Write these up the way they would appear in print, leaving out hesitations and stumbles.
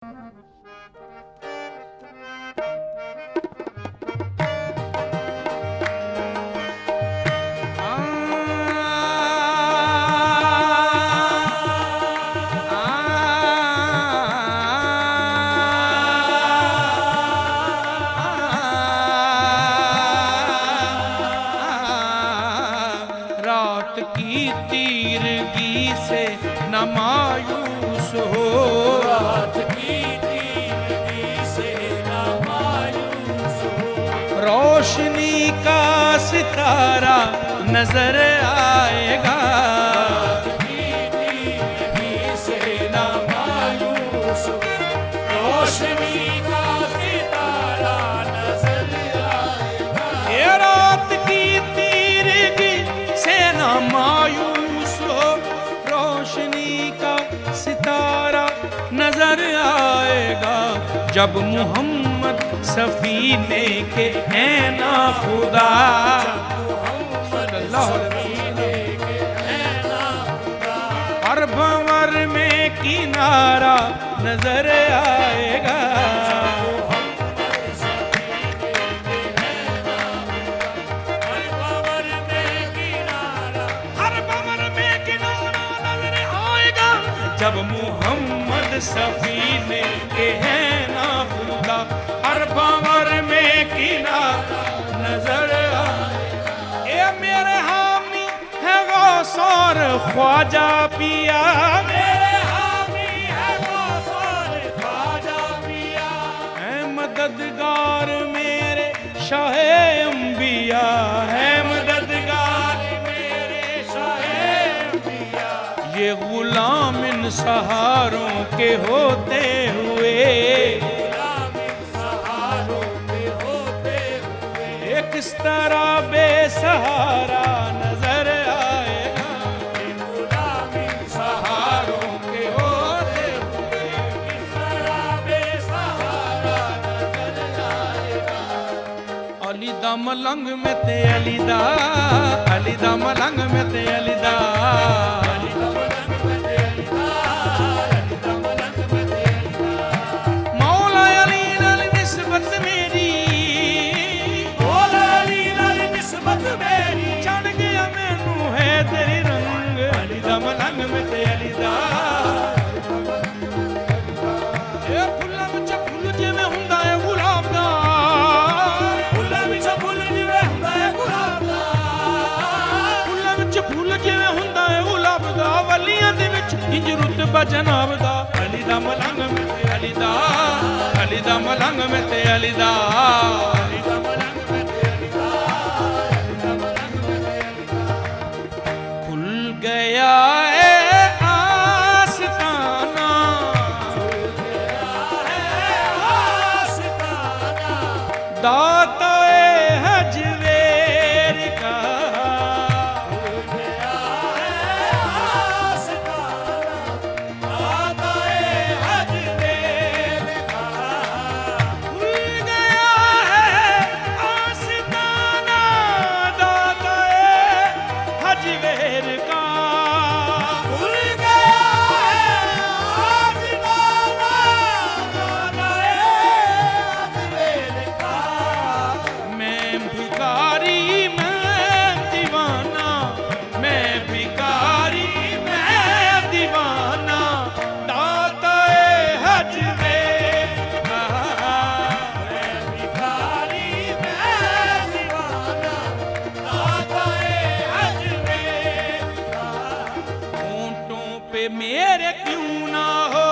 रात की तीरगी से न मायूस हो, रात की तीरगी से न मायूस हो, रोशनी का सितारा नजर आएगा। रात की तीरगी से न मायूस हो, रोशनी का सितारा नजर आएगा। ये रात की तीरगी से न मायूस हो, रोशनी का सितारा नजर आएगा। जब मोहम्मद सफीने के हैं ना खुदा, हर भंवर में किनारा नजर आएगा। जब मोहम्मद सफीने के हैं ना खुदा, हर भंवर में किनारा नजर आएगा। ये मेरे हामी है गौसौर ख्वाजा पिया, मेरे हामी है गौसौर ख्वाजा पिया, है मददगार मेरे शाहे अंबिया, है मददगार मेरे शाहे अंबिया। ये गुलाम इन सहारों के होते हुए, गुलाम इन सहारों के होते हुए, एक किस तरह बेसहारा नजर आएगा। गुलाम इन सहारों के होते हुए किस तरह बेसहारा नजर आएगा। अलीदा मलंग में ते अलीदा, अलीदा मलंग में ते अलीदा, मौला अली नाल निस्बत मेरी, मौला अली नाल निस्बत मेरी, चढ़ गया मैनू है तेरी रंग। अलीदा मलंग में ते अलीदा, ये फुल्लां विच फुੱਲ जिवें हुंदा है गुलाब दा, फुੱਲਾਂ ਵਿੱਚ ਫੁੱਲ ਜਿਵੇਂ ਹੁੰਦਾ ਹੈ ਗੁਲਾਬ ਦਾ, फुੱਲਾਂ विच फुੱਲ जिवें हुंदा है गुलाब दा, वलियां दे विच इंज रुतबा जनाब दा। अलीदा मलंग में ते अलीदा, अलीदा मलंग में ते अलीदा, खुल गया है आस्ताना, दाता हजवेर का, खुल गया है आस्ताना, दाता हजवेर का। मैं भिखारी मैं दीवाना, मैं भिखारी मैं दीवाना, दाता हजवेर का। होंठों पे मेरे क्यों ना हो,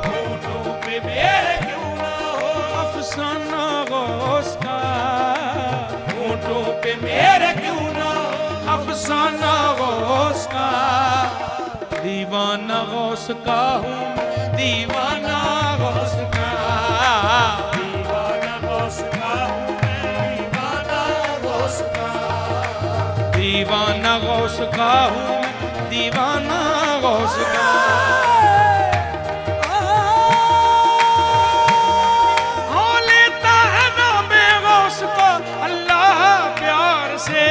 होंठों पे मेरे क्यों ना हो अफसाना गौस का, होंठों पे मेरे क्यों ना हो अफसाना गौस का। दीवाना गौस का हूँ, दीवाना गौस का, दीवाना गौस का हूँ मैं, दीवाना गौस का, दीवाना गौस का हूँ, दीवाना गौस का। हो लेता है नामे गौस को अल्लाह प्यार से,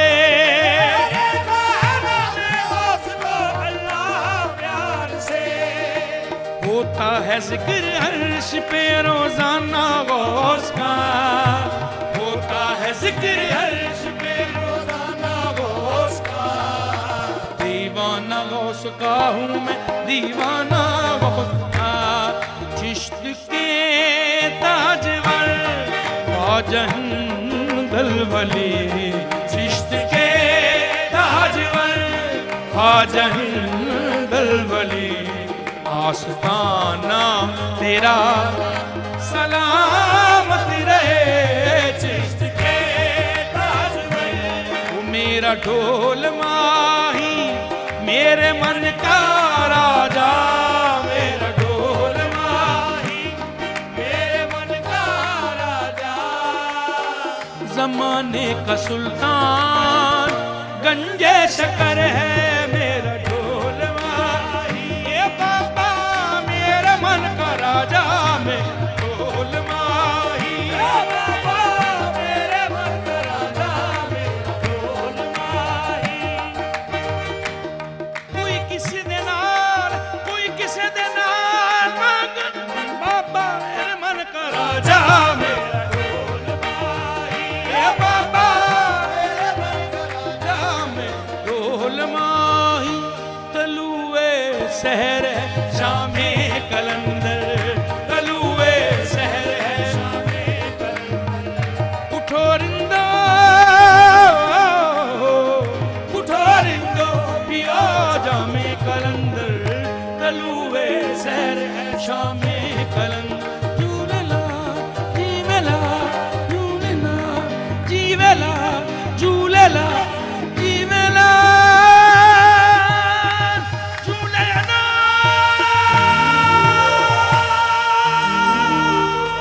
होता है जिक्र अर्श पे रोजाना गौस का होता है जिक्र अर्श पे रोजाना गौस का। दीवाना गौस का हूँ मैं, दीवाना गौस का। चिश्त के ताजवर ख्वाजा दलवली, चिश्त के ताजवर ख्वाजा दलवली। आस्ताना तेरा सलामत रहे, चिश्त के ताजवर। वो मेरा ढोल माही, मेरे मन का राजा, मेरा ढोल माही, मेरे मन का राजा। जमाने का सुल्तान गंजे शकर है मेरा ढोल माही। ये बाबा मेरे मन का राजा, मेरा ढोल माही। बाबा मेरे मन का राजा, मेरा ढोल माही। कोई किसी दे नाल, कोई किसी दे नाल मंग, बाबा मेरे मन का राजा।